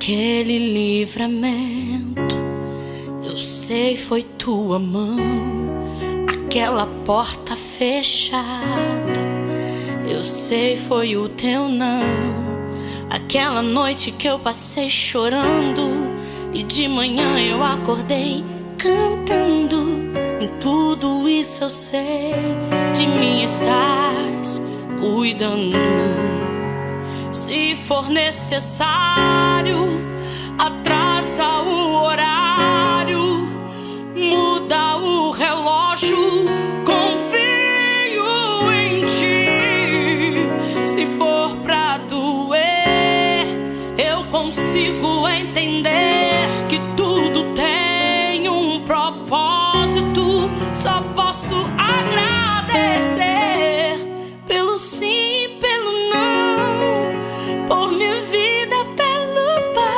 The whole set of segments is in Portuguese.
Aquele livramento, eu sei, foi tua mão. Aquela porta fechada, eu sei, foi o teu não. Aquela noite que eu passei chorando e de manhã eu acordei cantando. Em tudo isso eu sei, de mim estás cuidando. Se for necessário, atrasa o horário, muda o relógio, confio em ti. Se for pra doer, eu consigo entender que tudo tem um propósito. Só posso agradecer pelo sim, pelo não, por minha vida, pelo Pai.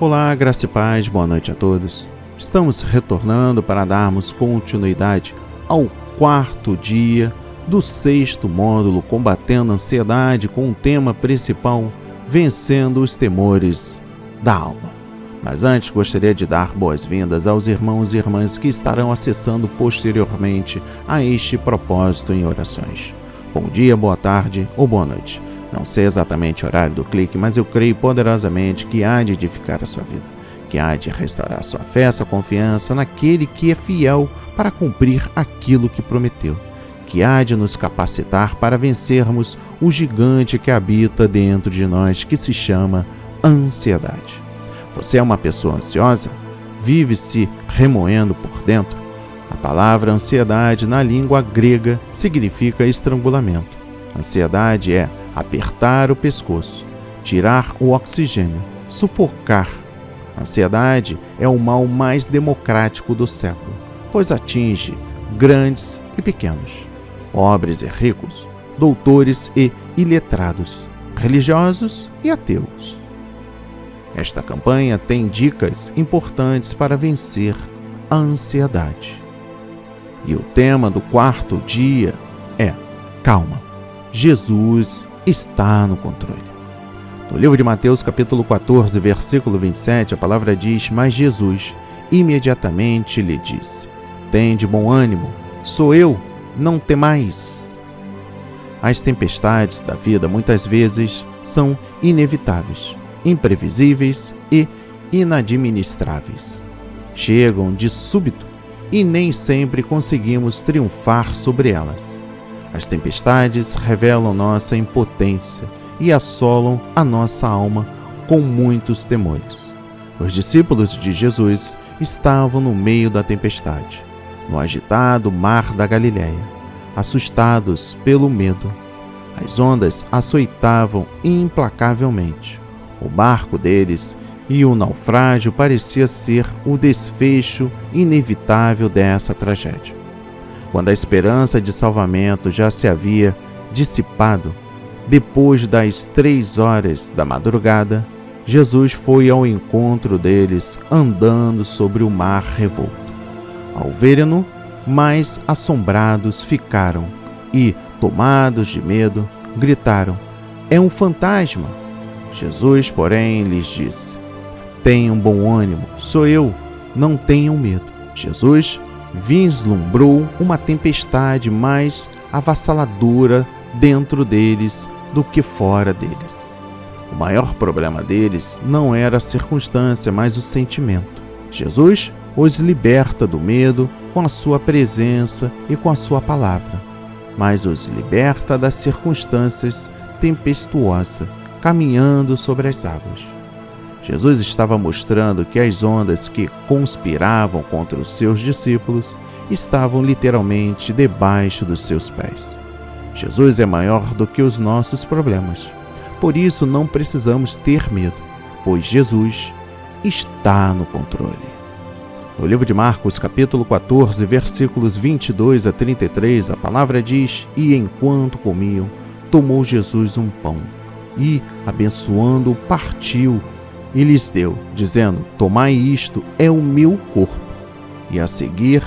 Olá, graça e paz, boa noite a todos. Estamos retornando para darmos continuidade ao 4º dia do 6º módulo Combatendo a Ansiedade, com o tema principal Vencendo os Temores da Alma. Mas antes gostaria de dar boas-vindas aos irmãos e irmãs que estarão acessando posteriormente a este propósito em orações. Bom dia, boa tarde ou boa noite. Não sei exatamente o horário do clique, mas eu creio poderosamente que há de edificar a sua vida, que há de restaurar a sua fé, sua confiança naquele que é fiel para cumprir aquilo que prometeu, que há de nos capacitar para vencermos o gigante que habita dentro de nós, que se chama ansiedade. Você é uma pessoa ansiosa? Vive se remoendo por dentro? A palavra ansiedade na língua grega significa estrangulamento. Ansiedade é apertar o pescoço, tirar o oxigênio, sufocar. Ansiedade é o mal mais democrático do século, pois atinge grandes e pequenos, pobres e ricos, doutores e iletrados, religiosos e ateus. Esta campanha tem dicas importantes para vencer a ansiedade. E o tema do 4º dia é calma. Jesus está no controle. No livro de Mateus, capítulo 14, versículo 27, a palavra diz: Mas Jesus imediatamente lhe disse: Tende bom ânimo, sou eu, não temais. As tempestades da vida muitas vezes são inevitáveis, imprevisíveis e inadministráveis. Chegam de súbito e nem sempre conseguimos triunfar sobre elas. As tempestades revelam nossa impotência e assolam a nossa alma com muitos temores. Os discípulos de Jesus estavam no meio da tempestade, no agitado mar da Galileia, assustados pelo medo. As ondas açoitavam implacavelmente o barco deles e o naufrágio parecia ser o desfecho inevitável dessa tragédia. Quando a esperança de salvamento já se havia dissipado, depois das 3 horas da madrugada, Jesus foi ao encontro deles andando sobre o mar revolto. Ao verem-no, mais assombrados ficaram e, tomados de medo, gritaram: É um fantasma! Jesus, porém, lhes disse: Tenham bom ânimo, sou eu, não tenham medo. Jesus vislumbrou uma tempestade mais avassaladora dentro deles do que fora deles. O maior problema deles não era a circunstância, mas o sentimento. Jesus os liberta do medo com a sua presença e com a sua palavra, mas os liberta das circunstâncias tempestuosas, caminhando sobre as águas. Jesus estava mostrando que as ondas que conspiravam contra os seus discípulos estavam literalmente debaixo dos seus pés. Jesus é maior do que os nossos problemas. Por isso não precisamos ter medo, pois Jesus está no controle. No livro de Marcos, capítulo 14, versículos 22 a 33, a palavra diz: E enquanto comiam, tomou Jesus um pão e, abençoando-o, partiu e lhes deu, dizendo: Tomai isto, é o meu corpo. E a seguir,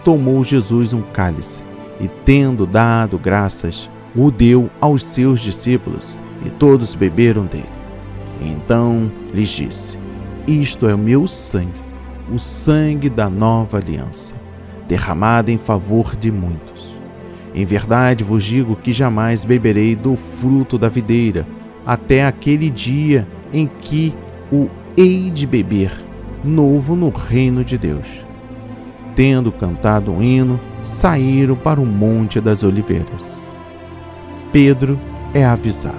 tomou Jesus um cálice, e tendo dado graças, o deu aos seus discípulos, e todos beberam dele. E então lhes disse: Isto é o meu sangue, o sangue da nova aliança, derramado em favor de muitos. Em verdade vos digo que jamais beberei do fruto da videira, até aquele dia em que o hei de beber novo no reino de Deus. Tendo cantado um hino, saíram para o Monte das Oliveiras. Pedro é avisado.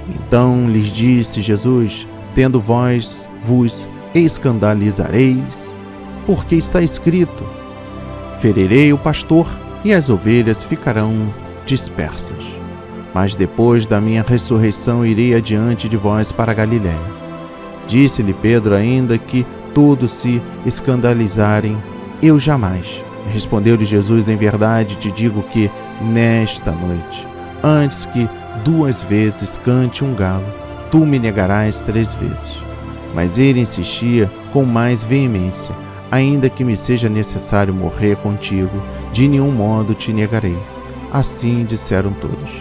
Então lhes disse Jesus: Tendo vós vos escandalizareis, porque está escrito: Ferirei o pastor e as ovelhas ficarão dispersas. Mas depois da minha ressurreição irei adiante de vós para a Galiléia. Disse-lhe Pedro ainda que todos se escandalizarem, eu jamais. Respondeu-lhe Jesus: Em verdade te digo que, nesta noite, antes que 2 vezes cante um galo, tu me negarás 3 vezes. Mas ele insistia com mais veemência: ainda que me seja necessário morrer contigo, de nenhum modo te negarei. Assim disseram todos.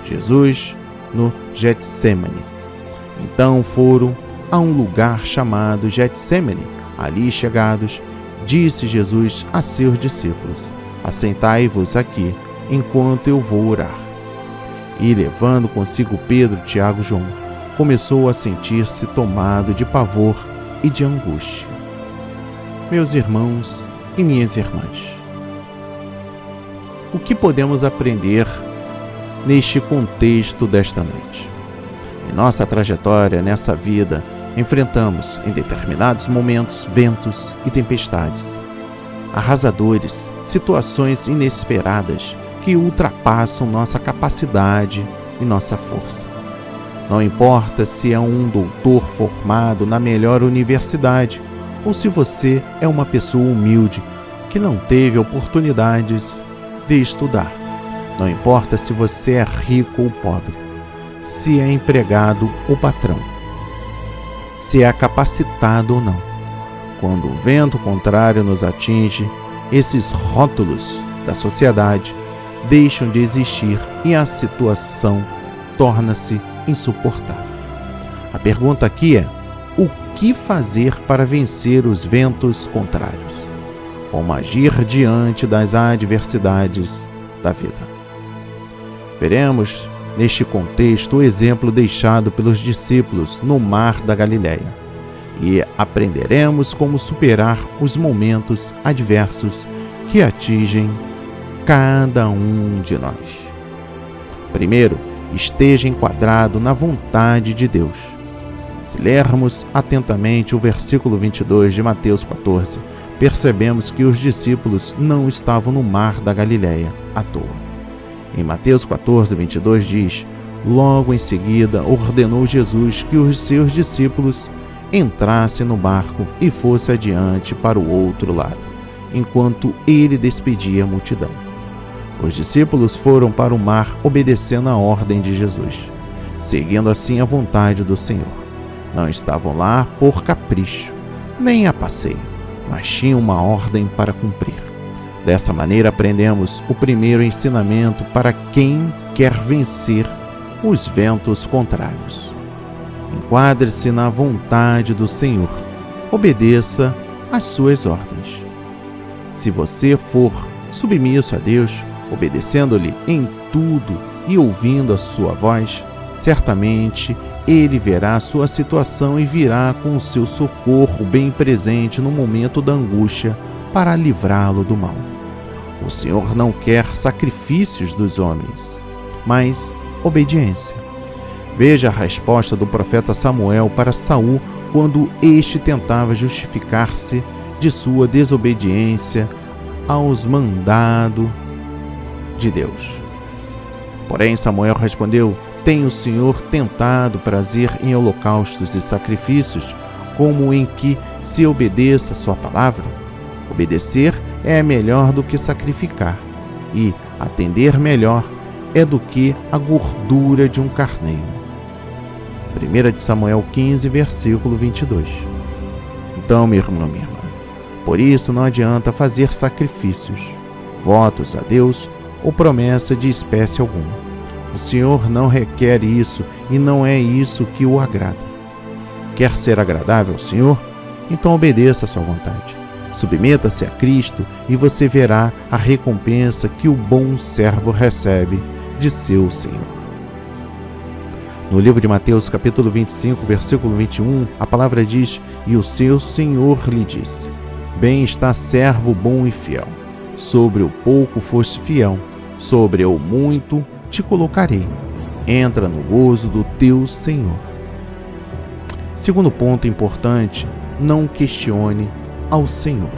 Jesus no Getsêmani. Então foram a um lugar chamado Getsêmani. Ali chegados, disse Jesus a seus discípulos: assentai-vos aqui, enquanto eu vou orar. E levando consigo Pedro, Tiago e João, começou a sentir-se tomado de pavor e de angústia. Meus irmãos e minhas irmãs, o que podemos aprender neste contexto desta noite? Em nossa trajetória nessa vida, enfrentamos, em determinados momentos, ventos e tempestades, arrasadores, situações inesperadas que ultrapassam nossa capacidade e nossa força. Não importa se é um doutor formado na melhor universidade ou se você é uma pessoa humilde que não teve oportunidades de estudar. Não importa se você é rico ou pobre, se é empregado ou patrão, se é capacitado ou não. Quando o vento contrário nos atinge, esses rótulos da sociedade deixam de existir e a situação torna-se insuportável. A pergunta aqui é: o que fazer para vencer os ventos contrários? Como agir diante das adversidades da vida? Veremos neste contexto o exemplo deixado pelos discípulos no Mar da Galileia e aprenderemos como superar os momentos adversos que atingem cada um de nós. Primeiro, esteja enquadrado na vontade de Deus. Se lermos atentamente o versículo 22 de Mateus 14, percebemos que os discípulos não estavam no Mar da Galileia à toa. Em Mateus 14, 22 diz: logo em seguida ordenou Jesus que os seus discípulos entrassem no barco e fosse adiante para o outro lado, enquanto ele despedia a multidão. Os discípulos foram para o mar obedecendo a ordem de Jesus, seguindo assim a vontade do Senhor. Não estavam lá por capricho, nem a passeio, mas tinham uma ordem para cumprir. Dessa maneira aprendemos o primeiro ensinamento para quem quer vencer os ventos contrários. Enquadre-se na vontade do Senhor, obedeça às suas ordens. Se você for submisso a Deus, obedecendo-lhe em tudo e ouvindo a sua voz, certamente Ele verá a sua situação e virá com o seu socorro bem presente no momento da angústia para livrá-lo do mal. O Senhor não quer sacrifícios dos homens, mas obediência. Veja a resposta do profeta Samuel para Saul quando este tentava justificar-se de sua desobediência aos mandados de Deus. Porém, Samuel respondeu: tem o Senhor tentado prazer em holocaustos e sacrifícios, como em que se obedeça sua palavra? Obedecer é melhor do que sacrificar, e atender melhor é do que a gordura de um carneiro. 1 Samuel 15, versículo 22. Então, meu irmão, minha irmã, por isso não adianta fazer sacrifícios, votos a Deus ou promessa de espécie alguma. O Senhor não requer isso e não é isso que o agrada. Quer ser agradável ao Senhor? Então obedeça a sua vontade. Submeta-se a Cristo e você verá a recompensa que o bom servo recebe de seu Senhor. No livro de Mateus, capítulo 25, versículo 21, a palavra diz: e o seu Senhor lhe disse: bem está, servo bom e fiel. Sobre o pouco foste fiel, sobre o muito te colocarei. Entra no gozo do teu Senhor. Segundo ponto importante: não questione ao Senhor.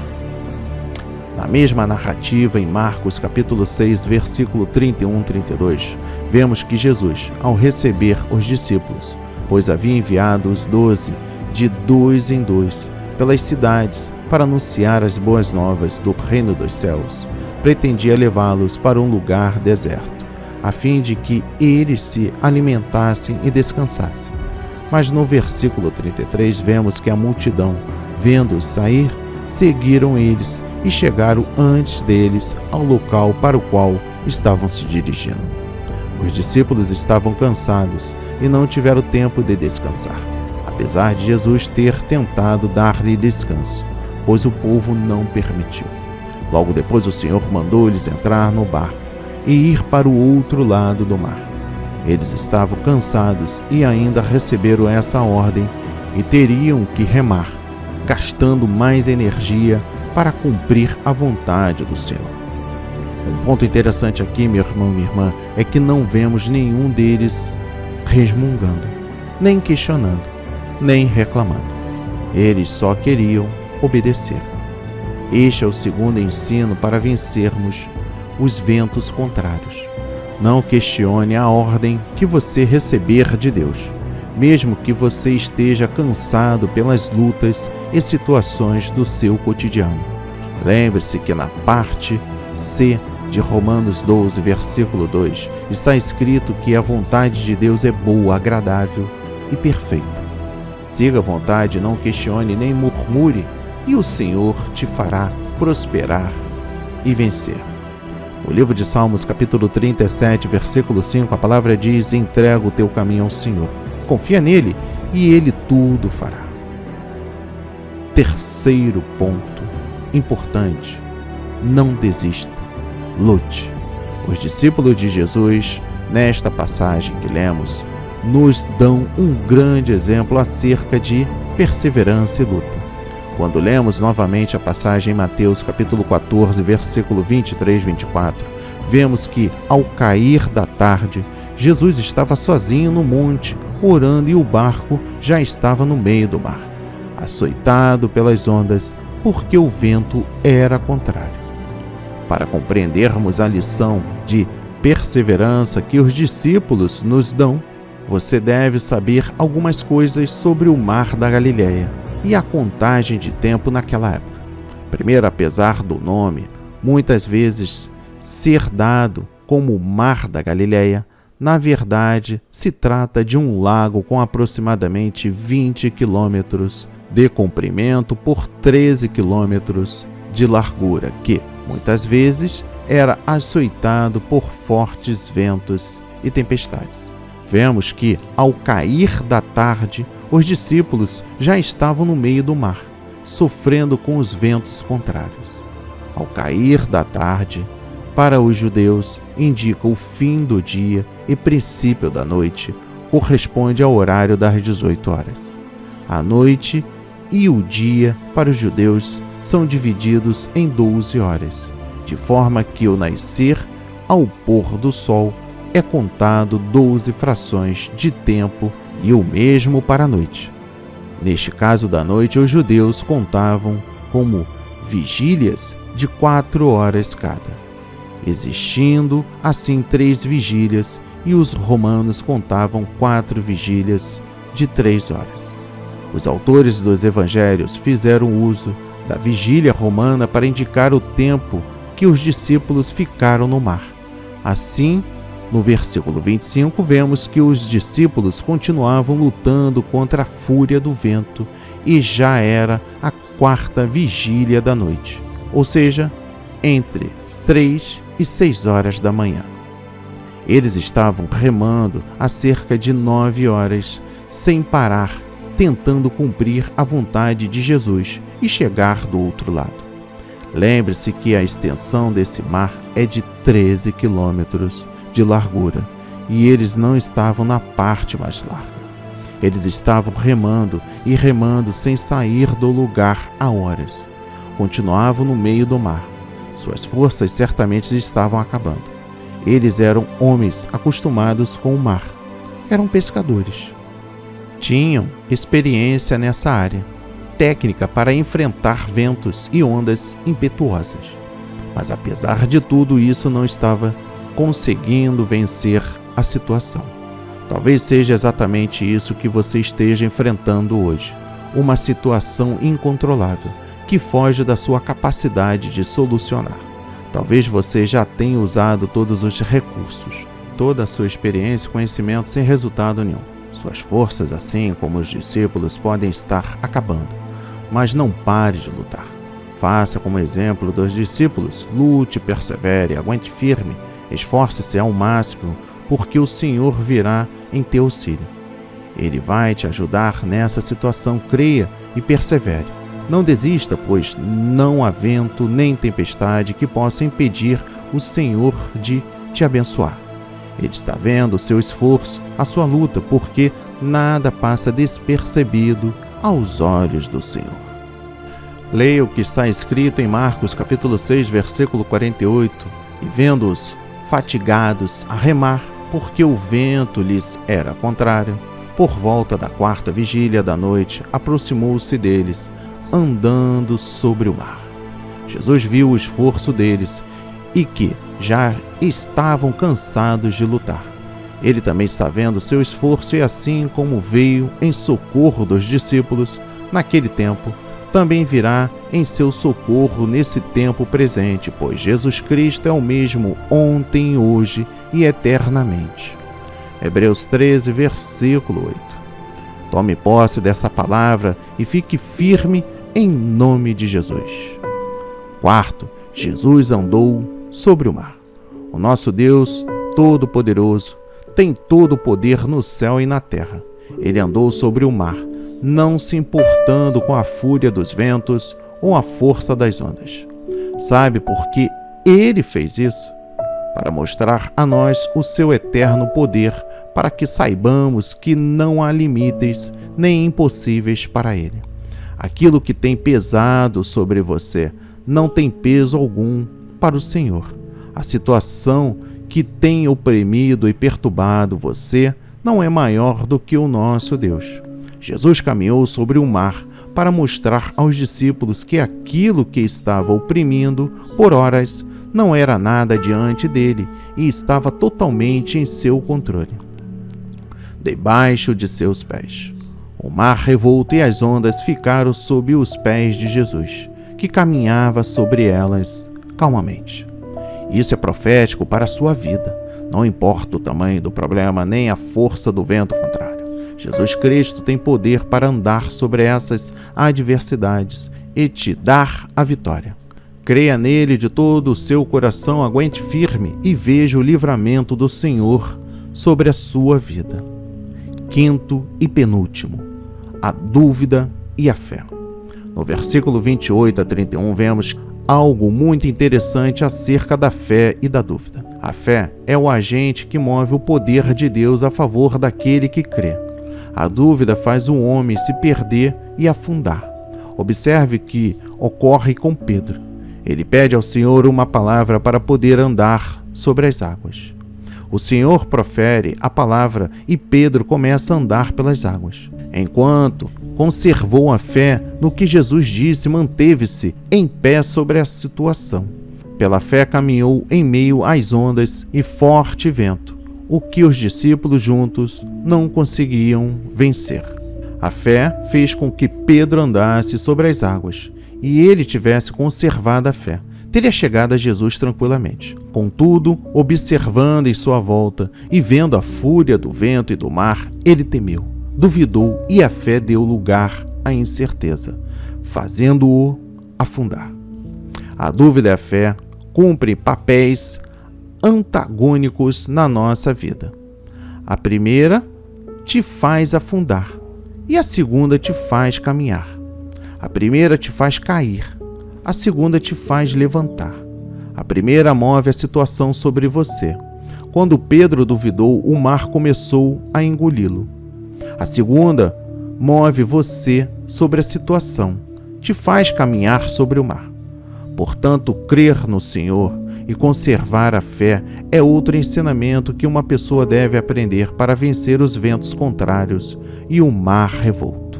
Na mesma narrativa, em Marcos capítulo 6, versículo 31 e 32, vemos que Jesus, ao receber os discípulos, pois havia enviado os 12 de 2 em 2 pelas cidades para anunciar as boas novas do reino dos céus, pretendia levá-los para um lugar deserto, a fim de que eles se alimentassem e descansassem. Mas no versículo 33 vemos que a multidão, vendo-os sair, seguiram eles e chegaram antes deles ao local para o qual estavam se dirigindo. Os discípulos estavam cansados e não tiveram tempo de descansar, apesar de Jesus ter tentado dar-lhe descanso, pois o povo não permitiu. Logo depois o Senhor mandou-lhes entrar no barco e ir para o outro lado do mar. Eles estavam cansados e ainda receberam essa ordem e teriam que remar, gastando mais energia para cumprir a vontade do Senhor. Um ponto interessante aqui, meu irmão e minha irmã, é que não vemos nenhum deles resmungando, nem questionando, nem reclamando. Eles só queriam obedecer. Este é o segundo ensino para vencermos os ventos contrários. Não questione a ordem que você receber de Deus, mesmo que você esteja cansado pelas lutas e situações do seu cotidiano. Lembre-se que na parte C de Romanos 12, versículo 2, está escrito que a vontade de Deus é boa, agradável e perfeita. Siga a vontade, não questione nem murmure, e o Senhor te fará prosperar e vencer. No livro de Salmos, capítulo 37, versículo 5, a palavra diz: entrega o teu caminho ao Senhor, confia nele e ele tudo fará. Terceiro ponto importante: não desista, lute. Os discípulos de Jesus, nesta passagem que lemos, nos dão um grande exemplo acerca de perseverança e luta. Quando lemos novamente a passagem em Mateus capítulo 14, versículo 23 e 24, vemos que, ao cair da tarde, Jesus estava sozinho no monte, orando, e o barco já estava no meio do mar, açoitado pelas ondas, porque o vento era contrário. Para compreendermos a lição de perseverança que os discípulos nos dão, você deve saber algumas coisas sobre o mar da Galileia e a contagem de tempo naquela época. Primeiro, apesar do nome muitas vezes ser dado como o Mar da Galileia, na verdade se trata de um lago com aproximadamente 20 quilômetros de comprimento por 13 quilômetros de largura, que muitas vezes era açoitado por fortes ventos e tempestades. Vemos que, ao cair da tarde, os discípulos já estavam no meio do mar, sofrendo com os ventos contrários. Ao cair da tarde, para os judeus, indica o fim do dia e princípio da noite, corresponde ao horário das 18 horas. A noite e o dia, para os judeus, são divididos em 12 horas, de forma que o nascer ao pôr do sol é contado 12 frações de tempo, e o mesmo para a noite. Neste caso da noite, os judeus contavam como vigílias de 4 horas cada, existindo assim 3 vigílias, e os romanos contavam 4 vigílias de 3 horas. Os autores dos evangelhos fizeram uso da vigília romana para indicar o tempo que os discípulos ficaram no mar. Assim, no versículo 25, vemos que os discípulos continuavam lutando contra a fúria do vento e já era a 4ª vigília da noite, ou seja, entre 3 e 6 horas da manhã. Eles estavam remando há cerca de 9 horas, sem parar, tentando cumprir a vontade de Jesus e chegar do outro lado. Lembre-se que a extensão desse mar é de 13 quilômetros de largura, e eles não estavam na parte mais larga. Eles estavam remando e remando sem sair do lugar há horas. Continuavam no meio do mar. Suas forças certamente estavam acabando. Eles eram homens acostumados com o mar. Eram pescadores. Tinham experiência nessa área, técnica para enfrentar ventos e ondas impetuosas. Mas apesar de tudo isso, não estava conseguindo vencer a situação. Talvez seja exatamente isso que você esteja enfrentando hoje, uma situação incontrolável, que foge da sua capacidade de solucionar. Talvez você já tenha usado todos os recursos, toda a sua experiência e conhecimento sem resultado nenhum. Suas forças, assim como os discípulos, podem estar acabando, mas não pare de lutar. Faça como exemplo dos discípulos, lute, persevere, aguente firme, esforce-se ao máximo, porque o Senhor virá em teu auxílio. Ele vai te ajudar nessa situação, creia e persevere. Não desista, pois não há vento nem tempestade que possa impedir o Senhor de te abençoar. Ele está vendo o seu esforço, a sua luta, porque nada passa despercebido aos olhos do Senhor. Leia o que está escrito em Marcos capítulo 6, versículo 48, e vendo-os fatigados a remar, porque o vento lhes era contrário, por volta da 4ª vigília da noite, aproximou-se deles, andando sobre o mar. Jesus viu o esforço deles e que já estavam cansados de lutar. Ele também está vendo seu esforço e, assim como veio em socorro dos discípulos naquele tempo, também virá em seu socorro nesse tempo presente, pois Jesus Cristo é o mesmo ontem, hoje e eternamente. Hebreus 13, versículo 8. Tome posse dessa palavra e fique firme em nome de Jesus. Quarto, Jesus andou sobre o mar. O nosso Deus Todo-Poderoso tem todo o poder no céu e na terra. Ele andou sobre o mar, não se importando com a fúria dos ventos ou a força das ondas. Sabe por que ele fez isso? Para mostrar a nós o seu eterno poder, para que saibamos que não há limites nem impossíveis para ele. Aquilo que tem pesado sobre você não tem peso algum para o Senhor. A situação que tem oprimido e perturbado você não é maior do que o nosso Deus. Jesus caminhou sobre o mar para mostrar aos discípulos que aquilo que estava oprimindo por horas não era nada diante dele e estava totalmente em seu controle. Debaixo de seus pés. O mar revolto e as ondas ficaram sob os pés de Jesus, que caminhava sobre elas calmamente. Isso é profético para a sua vida. Não importa o tamanho do problema nem a força do vento contrário. Jesus Cristo tem poder para andar sobre essas adversidades e te dar a vitória. Creia nele de todo o seu coração, aguente firme e veja o livramento do Senhor sobre a sua vida. Quinto e penúltimo, a dúvida e a fé. No versículo 28 a 31 vemos algo muito interessante acerca da fé e da dúvida. A fé é o agente que move o poder de Deus a favor daquele que crê. A dúvida faz o homem se perder e afundar. Observe que ocorre com Pedro. Ele pede ao Senhor uma palavra para poder andar sobre as águas. O Senhor profere a palavra e Pedro começa a andar pelas águas. Enquanto conservou a fé no que Jesus disse, manteve-se em pé sobre a situação. Pela fé caminhou em meio às ondas e forte vento, o que os discípulos juntos não conseguiam vencer. A fé fez com que Pedro andasse sobre as águas e ele tivesse conservado a fé. Teria chegado a Jesus tranquilamente. Contudo, observando em sua volta e vendo a fúria do vento e do mar, ele temeu, duvidou e a fé deu lugar à incerteza, fazendo-o afundar. A dúvida e a fé cumprem papéis antagônicos na nossa vida. A primeira te faz afundar e a segunda te faz caminhar. A primeira te faz cair, a segunda te faz levantar. A primeira move a situação sobre você. Quando Pedro duvidou, o mar começou a engoli-lo. A segunda move você sobre a situação, te faz caminhar sobre o mar. Portanto, crer no Senhor e conservar a fé é outro ensinamento que uma pessoa deve aprender para vencer os ventos contrários e o mar revolto.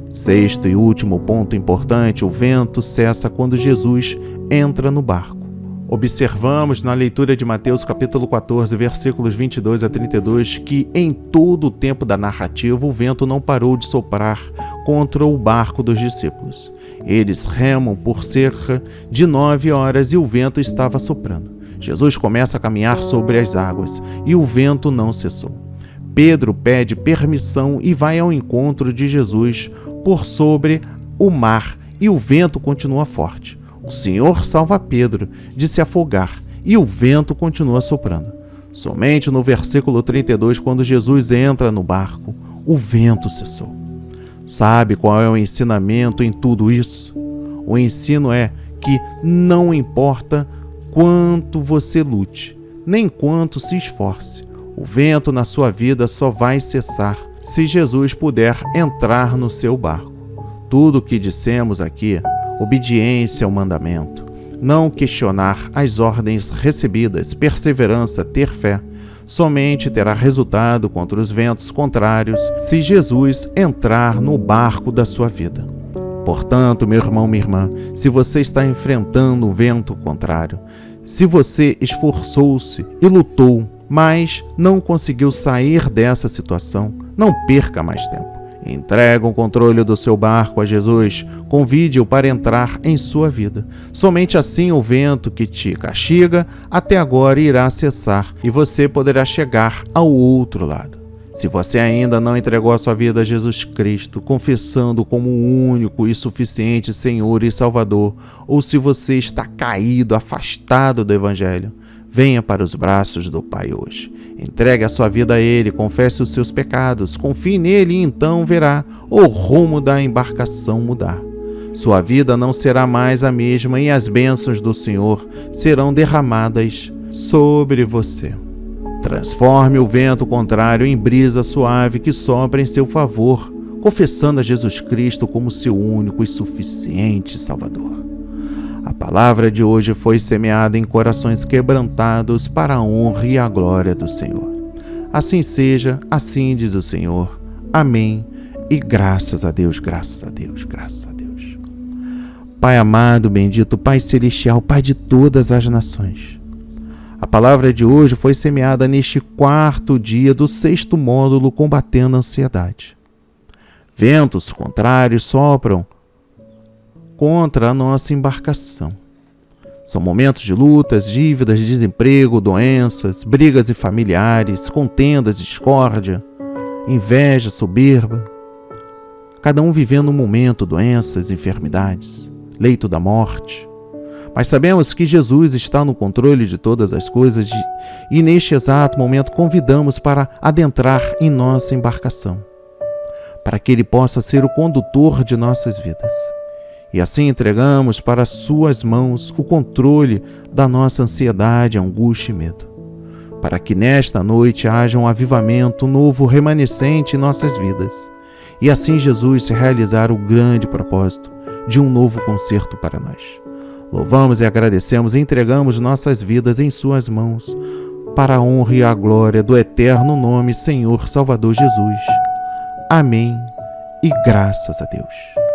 Sexto e último ponto importante, o vento cessa quando Jesus entra no barco. Observamos na leitura de Mateus capítulo 14, versículos 22 a 32, que em todo o tempo da narrativa o vento não parou de soprar contra o barco dos discípulos. Eles remam por cerca de 9 horas e o vento estava soprando. Jesus começa a caminhar sobre as águas e o vento não cessou. Pedro pede permissão e vai ao encontro de Jesus por sobre o mar e o vento continua forte. O Senhor salva Pedro de se afogar e o vento continua soprando. Somente no versículo 32, quando Jesus entra no barco, o vento cessou. Sabe qual é o ensinamento em tudo isso? O ensino é que não importa quanto você lute, nem quanto se esforce, o vento na sua vida só vai cessar se Jesus puder entrar no seu barco. Tudo o que dissemos aqui, obediência ao mandamento, não questionar as ordens recebidas, perseverança, ter fé, somente terá resultado contra os ventos contrários se Jesus entrar no barco da sua vida. Portanto, meu irmão, minha irmã, se você está enfrentando um vento contrário, se você esforçou-se e lutou, mas não conseguiu sair dessa situação, não perca mais tempo. Entregue o controle do seu barco a Jesus, convide-o para entrar em sua vida. Somente assim o vento que te castiga até agora irá cessar e você poderá chegar ao outro lado. Se você ainda não entregou a sua vida a Jesus Cristo, confessando como o único e suficiente Senhor e Salvador, ou se você está caído, afastado do Evangelho, venha para os braços do Pai hoje. Entregue a sua vida a Ele, confesse os seus pecados, confie nele e então verá o rumo da embarcação mudar. Sua vida não será mais a mesma e as bênçãos do Senhor serão derramadas sobre você. Transforme o vento contrário em brisa suave que sopra em seu favor, confessando a Jesus Cristo como seu único e suficiente Salvador. A palavra de hoje foi semeada em corações quebrantados para a honra e a glória do Senhor. Assim seja, assim diz o Senhor. Amém. E graças a Deus, graças a Deus, graças a Deus. Pai amado, bendito, Pai celestial, Pai de todas as nações. A palavra de hoje foi semeada neste 4º dia do 6º módulo Combatendo a Ansiedade. Ventos contrários sopram contra a nossa embarcação. São momentos de lutas, dívidas, desemprego, doenças, brigas familiares, contendas, discórdia, inveja, soberba. Cada um vivendo um momento, doenças, enfermidades, leito da morte. Mas sabemos que Jesus está no controle de todas as coisas e neste exato momento convidamos para adentrar em nossa embarcação, para que Ele possa ser o condutor de nossas vidas. E assim entregamos para suas mãos o controle da nossa ansiedade, angústia e medo, para que nesta noite haja um avivamento, um novo remanescente em nossas vidas, e assim Jesus realizar o grande propósito de um novo concerto para nós. Louvamos e agradecemos e entregamos nossas vidas em suas mãos, para a honra e a glória do eterno nome Senhor Salvador Jesus. Amém e graças a Deus.